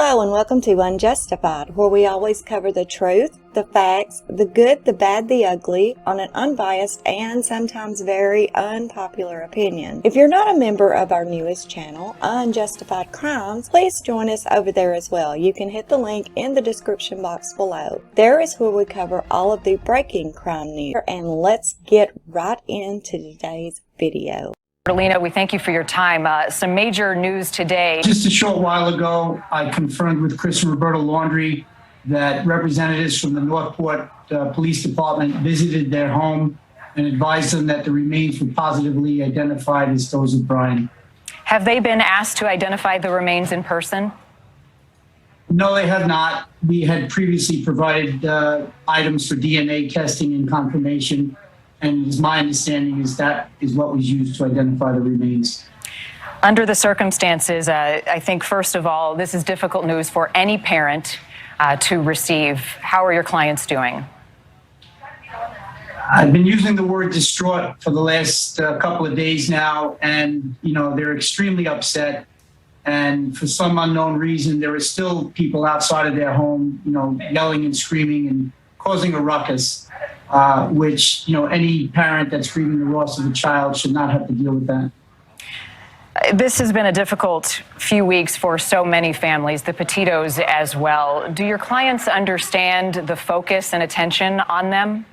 Hello and welcome to UnJustified, where we always cover the truth, the facts, the good, the bad, the ugly, on an unbiased and sometimes very unpopular opinion. If you're not a member of our newest channel, Unjustified Crimes, please join us over there as well. You can hit the link in the description box below. There is where we cover all of the breaking crime news. And let's get right into today's video. Lena, we thank you for your time. Some major news today. Just a short while ago, I confirmed with Chris and Roberta Laundrie that representatives from the Northport Police Department visited their home and advised them that the remains were positively identified as those of Brian. Have they been asked to identify the remains in person? No, they have not. We had previously provided items for DNA testing and confirmation. And as my understanding is that is what was used to identify the remains. Under the circumstances, I think, first of all, this is difficult news for any parent to receive. How are your clients doing? I've been using the word distraught for the last couple of days now, and, they're extremely upset. And for some unknown reason, there are still people outside of their home, yelling and screaming and causing a ruckus. Which, any parent that's grieving the loss of a child should not have to deal with that. This has been a difficult few weeks for so many families, the Petitos as well. Do your clients understand the focus and attention on them?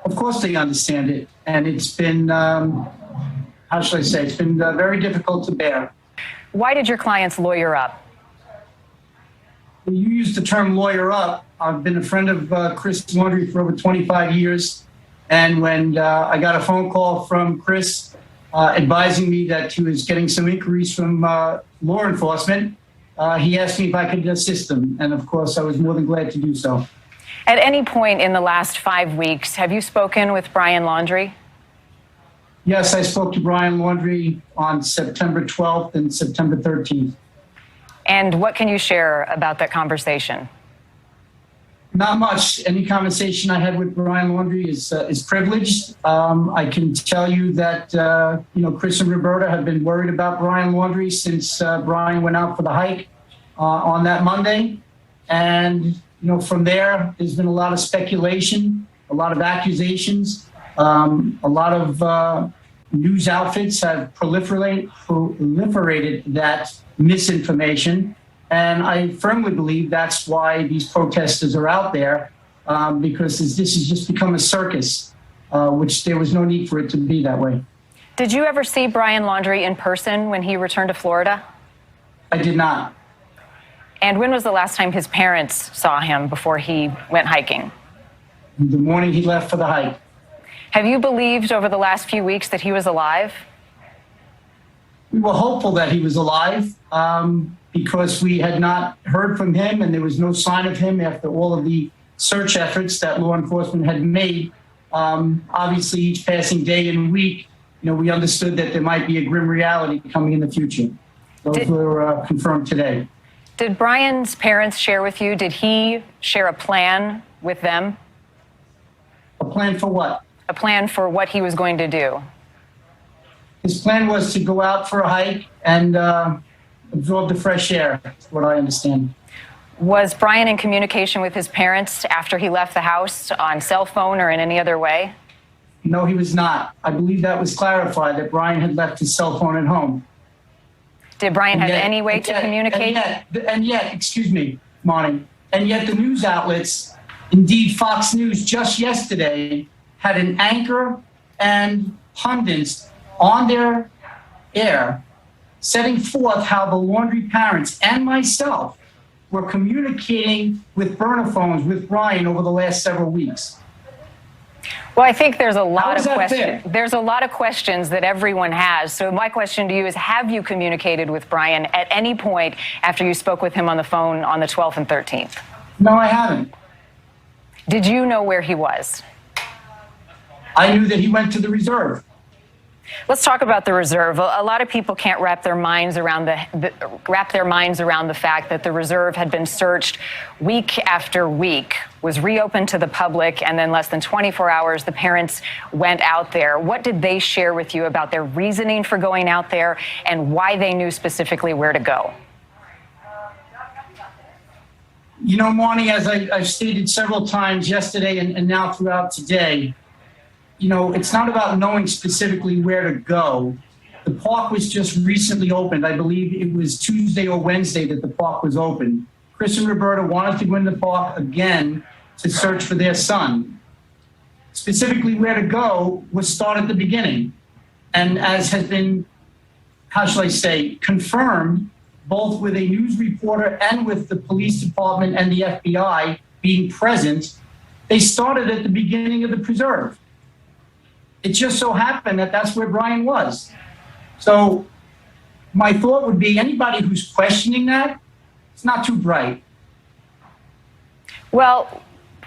Of course they understand it. And it's been, how should I say, it's been very difficult to bear. Why did your clients lawyer up? You used the term lawyer up. I've been a friend of Chris Laundrie for over 25 years. And when I got a phone call from Chris advising me that he was getting some inquiries from law enforcement, he asked me if I could assist him. And of course, I was more than glad to do so. At any point in the last 5 weeks, have you spoken with Brian Laundrie? Yes, I spoke to Brian Laundrie on September 12th and September 13th. And what can you share about that conversation? Not much. Any conversation I had with Brian Laundrie is privileged. I can tell you that, Chris and Roberta have been worried about Brian Laundrie since Brian went out for the hike on that Monday. And, from there's been a lot of speculation, a lot of accusations, a lot of news outfits have proliferated that misinformation. And I firmly believe that's why these protesters are out there, because this has just become a circus, which there was no need for it to be that way. Did you ever see Brian Laundrie in person when he returned to Florida? I did not. And when was the last time his parents saw him before he went hiking? The morning he left for the hike. Have you believed over the last few weeks that he was alive? We were hopeful that he was alive because we had not heard from him and there was no sign of him after all of the search efforts that law enforcement had made. Obviously, each passing day and week, we understood that there might be a grim reality coming in the future. Those were confirmed today. Did Brian's parents share with you, did he share a plan with them? A plan for what? A plan for what he was going to do. His plan was to go out for a hike and absorb the fresh air, is what I understand. Was Brian in communication with his parents after he left the house on cell phone or in any other way? No, he was not. I believe that was clarified, that Brian had left his cell phone at home. Did Brian have any way to communicate? And yet, excuse me, Monty, and yet the news outlets, indeed Fox News just yesterday, had an anchor and pundits on their air setting forth how the Laundrie parents and myself were communicating with burner phones with Brian over the last several weeks. Well, I think there's a lot of questions. There's a lot of questions that everyone has. So my question to you is, have you communicated with Brian at any point after you spoke with him on the phone on the 12th and 13th? No, I haven't. Did you know where he was? I knew that he went to the reserve. Let's talk about the reserve. A lot of people can't wrap their minds around the fact that the reserve had been searched week after week, was reopened to the public, and then less than 24 hours, the parents went out there. What did they share with you about their reasoning for going out there and why they knew specifically where to go? You know, Marnie, as I've stated several times yesterday and now throughout today, you know, it's not about knowing specifically where to go. The park was just recently opened. I believe it was Tuesday or Wednesday that the park was opened. Chris and Roberta wanted to go in the park again to search for their son. Specifically where to go was start at the beginning. And as has been, how shall I say, confirmed, both with a news reporter and with the police department and the FBI being present, they started at the beginning of the preserve. It just so happened that that's where Brian was. So my thought would be anybody who's questioning that, it's not too bright. Well,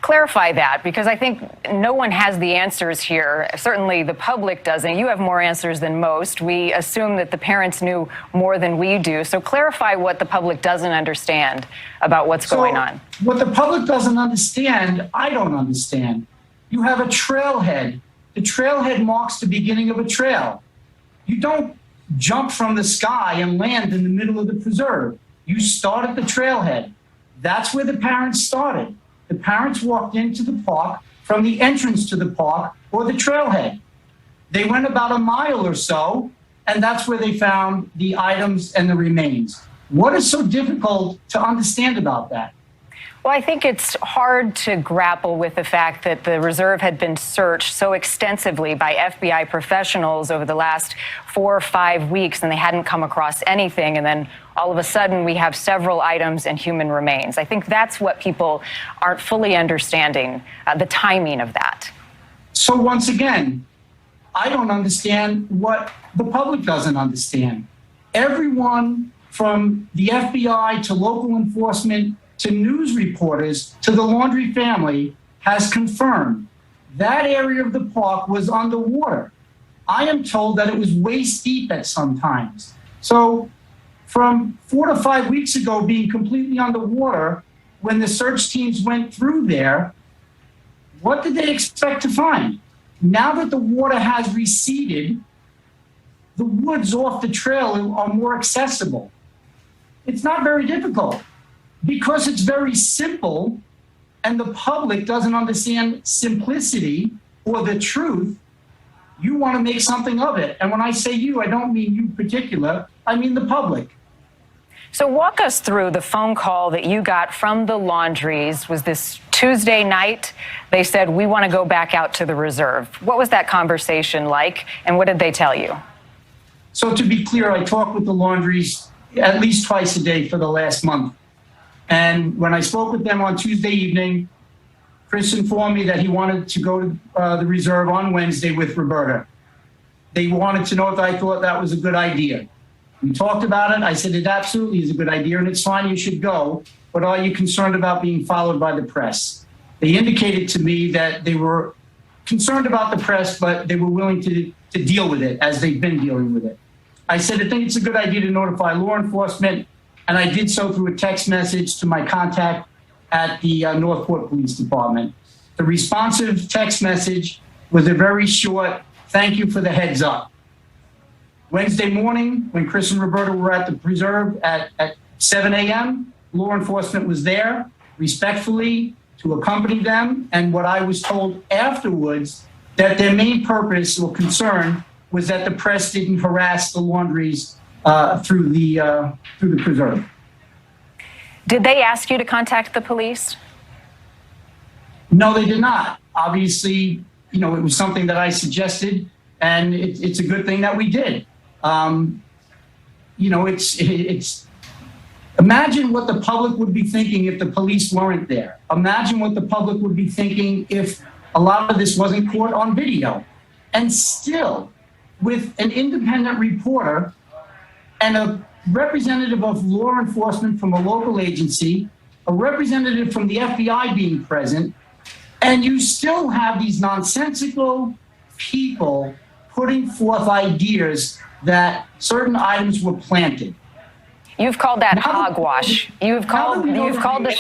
clarify that, because I think no one has the answers here. Certainly the public doesn't. You have more answers than most. We assume that the parents knew more than we do. So clarify what the public doesn't understand about what's going on. What the public doesn't understand, I don't understand. You have a trailhead. The trailhead marks the beginning of a trail. You don't jump from the sky and land in the middle of the preserve. You start at the trailhead. That's where the parents started. The parents walked into the park from the entrance to the park or the trailhead. They went about a mile or so, and that's where they found the items and the remains. What is so difficult to understand about that? Well, I think it's hard to grapple with the fact that the reserve had been searched so extensively by FBI professionals over the last 4 or 5 weeks, and they hadn't come across anything. And then all of a sudden, we have several items and human remains. I think that's what people aren't fully understanding, the timing of that. So once again, I don't understand what the public doesn't understand. Everyone from the FBI to local enforcement to news reporters, to the Laundrie family, has confirmed that area of the park was underwater. I am told that it was waist deep at some times. So from 4 to 5 weeks ago being completely underwater, when the search teams went through there, what did they expect to find? Now that the water has receded, the woods off the trail are more accessible. It's not very difficult. Because it's very simple and the public doesn't understand simplicity or the truth, you want to make something of it. And when I say you, I don't mean you particular, I mean the public. So walk us through the phone call that you got from the Laundries. Was this Tuesday night? They said, we want to go back out to the reserve. What was that conversation like, and what did they tell you? So to be clear, I talked with the Laundries at least twice a day for the last month. And when I spoke with them on Tuesday evening, Chris informed me that he wanted to go to the reserve on Wednesday with Roberta. They wanted to know if I thought that was a good idea. We talked about it. I said, it absolutely is a good idea, and it's fine, you should go. But are you concerned about being followed by the press? They indicated to me that they were concerned about the press, but they were willing to deal with it as they've been dealing with it. I said, I think it's a good idea to notify law enforcement. And I did so through a text message to my contact at the Northport Police Department. The responsive text message was a very short, thank you for the heads up. Wednesday morning, when Chris and Roberta were at the preserve at 7 a.m., law enforcement was there respectfully to accompany them. And what I was told afterwards, that their main purpose or concern was that the press didn't harass the Laundries through the preserve. Did they ask you to contact the police? No, they did not. Obviously, you know, it was something that I suggested, and it's a good thing that we did. You know, it's imagine what the public would be thinking if the police weren't there. Imagine what the public would be thinking if a lot of this wasn't caught on video. And still, with an independent reporter and a representative of law enforcement from a local agency, a representative from the FBI being present, and you still have these nonsensical people putting forth ideas that certain items were planted. You've called that hogwash. You've called the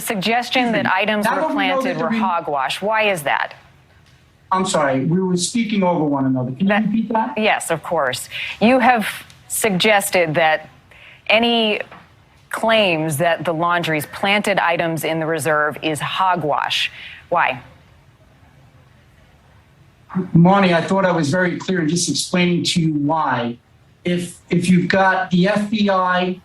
suggestion that items were planted were hogwash. Why is that? I'm sorry, we were speaking over one another. Can you repeat that? Yes, of course. You have suggested that any claims that the Laundrie's planted items in the reserve is hogwash. Why? Monty, I thought I was very clear in just explaining to you why. If you've got the FBI,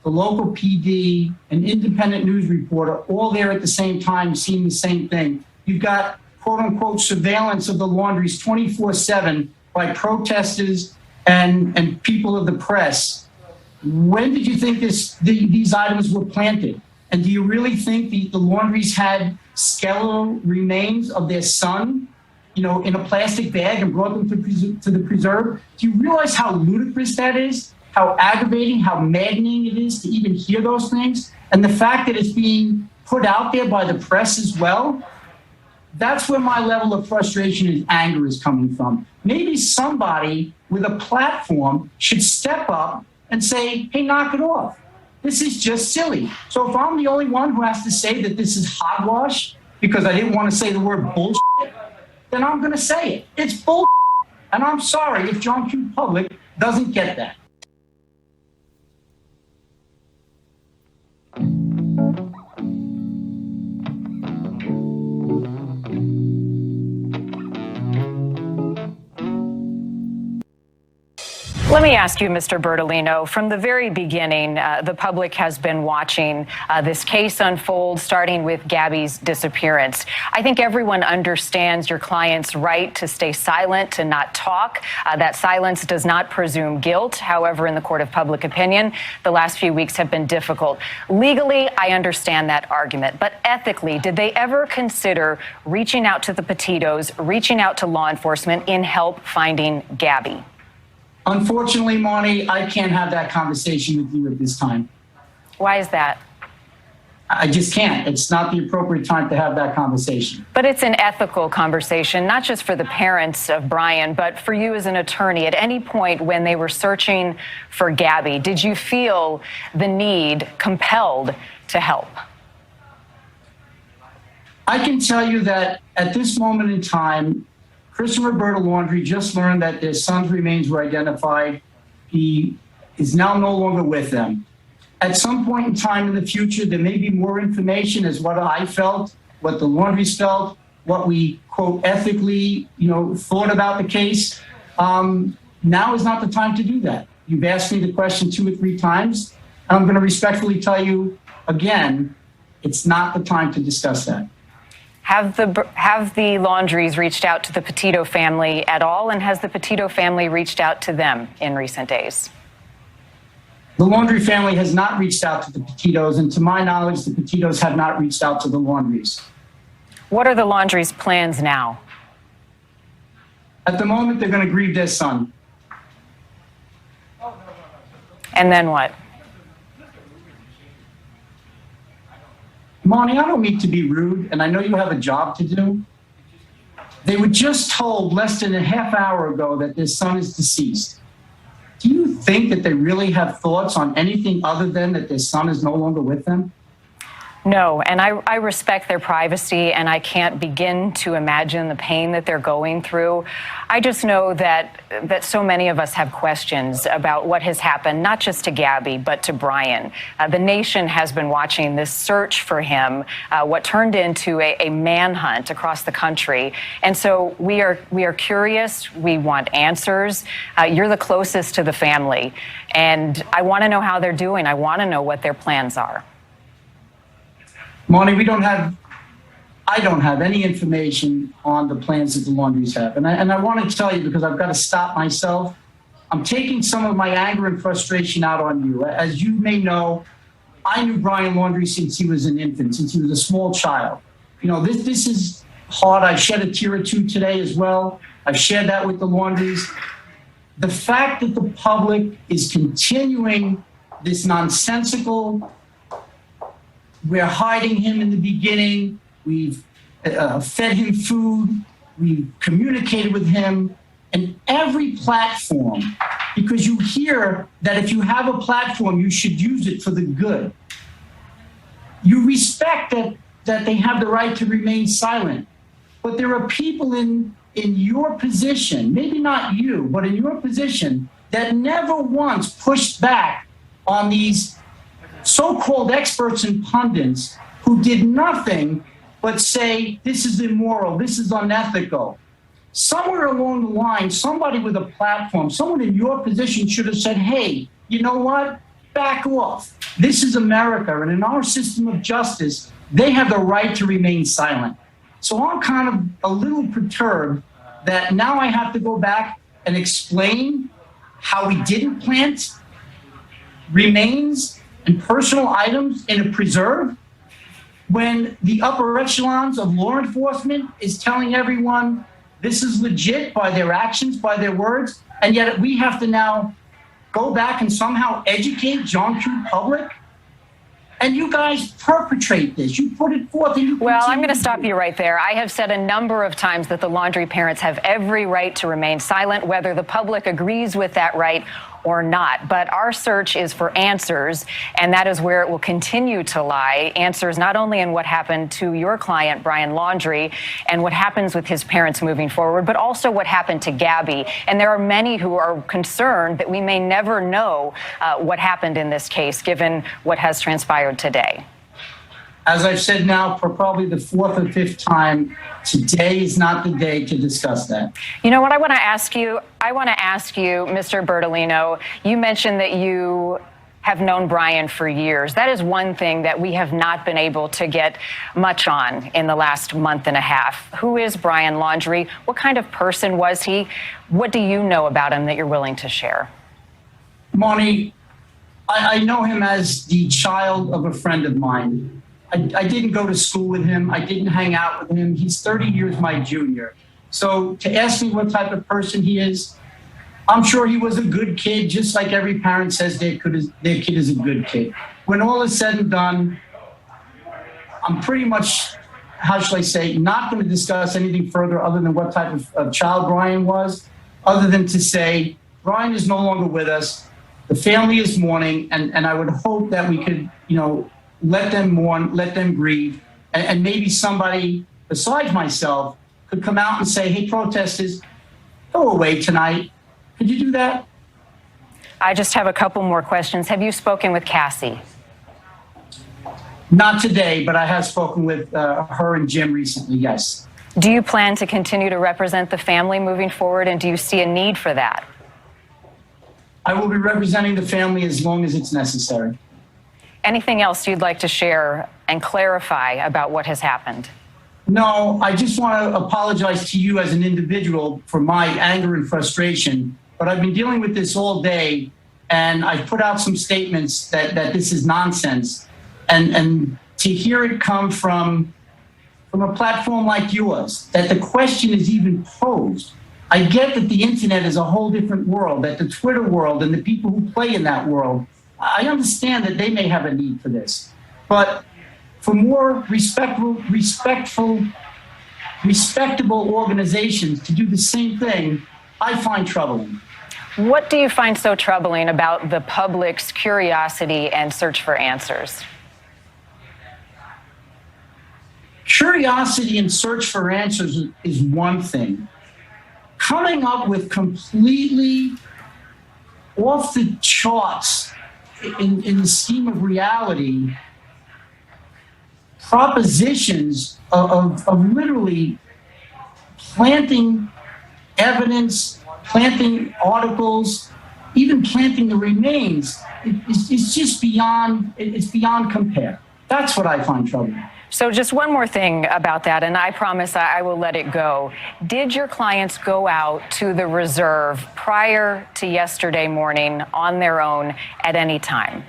the local PD, an independent news reporter, all there at the same time seeing the same thing, you've got quote unquote surveillance of the Laundries 24/7 by protesters and people of the press. When did you think these items were planted? And do you really think the Laundries had skeletal remains of their son, in a plastic bag and brought them to the preserve? Do you realize how ludicrous that is? How aggravating, how maddening it is to even hear those things? And the fact that it's being put out there by the press as well, that's where my level of frustration and anger is coming from. Maybe somebody with a platform should step up and say, hey, knock it off. This is just silly. So if I'm the only one who has to say that this is hogwash because I didn't want to say the word bullshit, then I'm going to say it. It's bullshit. And I'm sorry if John Q. Public doesn't get that. Let me ask you, Mr. Bertolino, from the very beginning, the public has been watching this case unfold, starting with Gabby's disappearance. I think everyone understands your client's right to stay silent, to not talk. That silence does not presume guilt. However, in the court of public opinion, the last few weeks have been difficult. Legally, I understand that argument. But ethically, did they ever consider reaching out to the Petitos, reaching out to law enforcement in help finding Gabby? Unfortunately, Marnie, I can't have that conversation with you at this time. Why is that? I just can't. It's not the appropriate time to have that conversation. But it's an ethical conversation, not just for the parents of Brian, but for you as an attorney. At any point when they were searching for Gabby, did you feel the need, compelled to help? I can tell you that at this moment in time, Chris and Roberta Laundrie just learned that their son's remains were identified. He is now no longer with them. At some point in time in the future, there may be more information as what I felt, what the Laundries felt, what we, quote, ethically, thought about the case. Now is not the time to do that. You've asked me the question 2 or 3 times. And I'm going to respectfully tell you again, it's not the time to discuss that. Have the Laundries reached out to the Petito family at all, and has the Petito family reached out to them in recent days? The Laundrie family has not reached out to the Petitos, and to my knowledge, the Petitos have not reached out to the Laundries. What are the Laundries' plans now? At the moment, they're going to grieve their son. And then what? Monty, I don't mean to be rude, and I know you have a job to do. They were just told less than a half hour ago that their son is deceased. Do you think that they really have thoughts on anything other than that their son is no longer with them? No, and I respect their privacy, and I can't begin to imagine the pain that they're going through. I just know that so many of us have questions about what has happened, not just to Gabby, but to Brian. The nation has been watching this search for him, what turned into a manhunt across the country. And so we are curious. We want answers. You're the closest to the family, and I want to know how they're doing. I want to know what their plans are. Monty, I don't have any information on the plans that the Laundries have. And I want to tell you, because I've got to stop myself, I'm taking some of my anger and frustration out on you. As you may know, I knew Brian Laundrie since he was an infant, since he was a small child. This is hard. I shed a tear or two today as well. I've shared that with the Laundries. The fact that the public is continuing this nonsensical, we're hiding him in the beginning. We've fed him food. We've communicated with him. And every platform, because you hear that if you have a platform, you should use it for the good. You respect that they have the right to remain silent. But there are people in your position, maybe not you, but in your position, that never once pushed back on these so-called experts and pundits who did nothing but say, this is immoral, this is unethical. Somewhere along the line, somebody with a platform, someone in your position should have said, hey, you know what? Back off. This is America, and in our system of justice, they have the right to remain silent. So I'm kind of a little perturbed that now I have to go back and explain how we didn't plant remains and personal items in a preserve when the upper echelons of law enforcement is telling everyone this is legit by their actions, by their words, and yet we have to now go back and somehow educate John Q. public? And you guys perpetrate this. You put it forth. And you well, I'm going to stop you right there. I have said a number of times that the Laundrie parents have every right to remain silent, whether the public agrees with that right or not. But our search is for answers, and that is where it will continue to lie. Answers not only in what happened to your client, Brian Laundrie, and what happens with his parents moving forward, but also what happened to Gabby. And there are many who are concerned that we may never know what happened in this case, given what has transpired today. As I've said now for probably the fourth or fifth time, today is not the day to discuss that. You know what I want to ask you? I want to ask you, Mr. Bertolino, you mentioned that you have known Brian for years. That is one thing that we have not been able to get much on in the last month and a half. Who is Brian Laundrie? What kind of person was he? What do you know about him that you're willing to share? Marnie, I know him as the child of a friend of mine. I didn't go to school with him. I didn't hang out with him. He's 30 years my junior. So to ask me what type of person he is, I'm sure he was a good kid, just like every parent says their kid is a good kid. When all is said and done, I'm pretty much, how shall I say, not going to discuss anything further other than what type of child Brian was, other than to say, Brian is no longer with us. The family is mourning, and I would hope that we could, let them mourn, let them grieve, and maybe somebody besides myself could come out and say, hey, protesters, go away tonight. Could you do that? I just have a couple more questions. Have you spoken with Cassie? Not today, but I have spoken with her and Jim recently, yes. Do you plan to continue to represent the family moving forward, and do you see a need for that? I will be representing the family as long as it's necessary. Anything else you'd like to share and clarify about what has happened? No, I just want to apologize to you as an individual for my anger and frustration, but I've been dealing with this all day, and I've put out some statements that this is nonsense, and to hear it come from a platform like yours, that the question is even posed. I get that the internet is a whole different world, that the Twitter world and the people who play in that world, I understand that they may have a need for this, but for more respectable organizations to do the same thing, I find troubling. What do you find so troubling about the public's curiosity and search for answers? Curiosity and search for answers is one thing. Coming up with completely off the charts in the scheme of reality propositions of literally planting evidence, planting articles, even planting the remains, it's just beyond compare. That's what I find troubling. So just one more thing about that, and I promise I will let it go. Did your clients go out to the reserve prior to yesterday morning on their own at any time?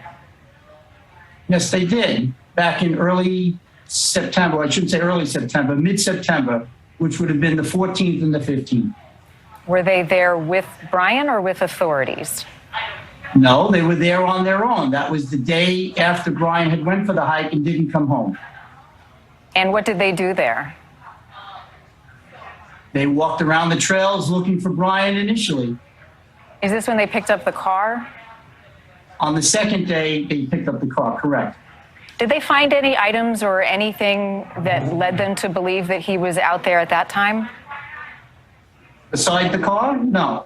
Yes, they did. Back in early September, I shouldn't say early September, mid-September, which would have been the 14th and the 15th. Were they there with Brian or with authorities? No, they were there on their own. That was the day after Brian had went for the hike and didn't come home. And what did they do there? They walked around the trails looking for Brian initially. Is this when they picked up the car? On the second day, they picked up the car, correct. Did they find any items or anything that led them to believe that he was out there at that time? Beside the car? No.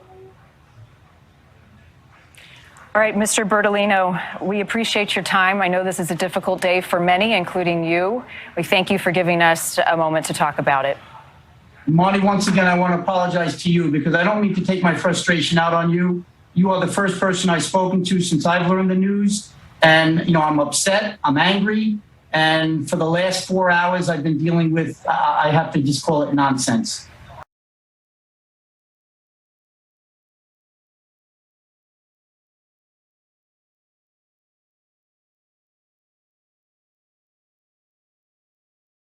All right, Mr. Bertolino, we appreciate your time. I know this is a difficult day for many, including you. We thank you for giving us a moment to talk about it. Marty, once again, I want to apologize to you because I don't mean to take my frustration out on you. You are the first person I've spoken to since I've learned the news. And, you know, I'm upset, I'm angry. And for the last 4 hours, I've been dealing with, I have to just call it nonsense.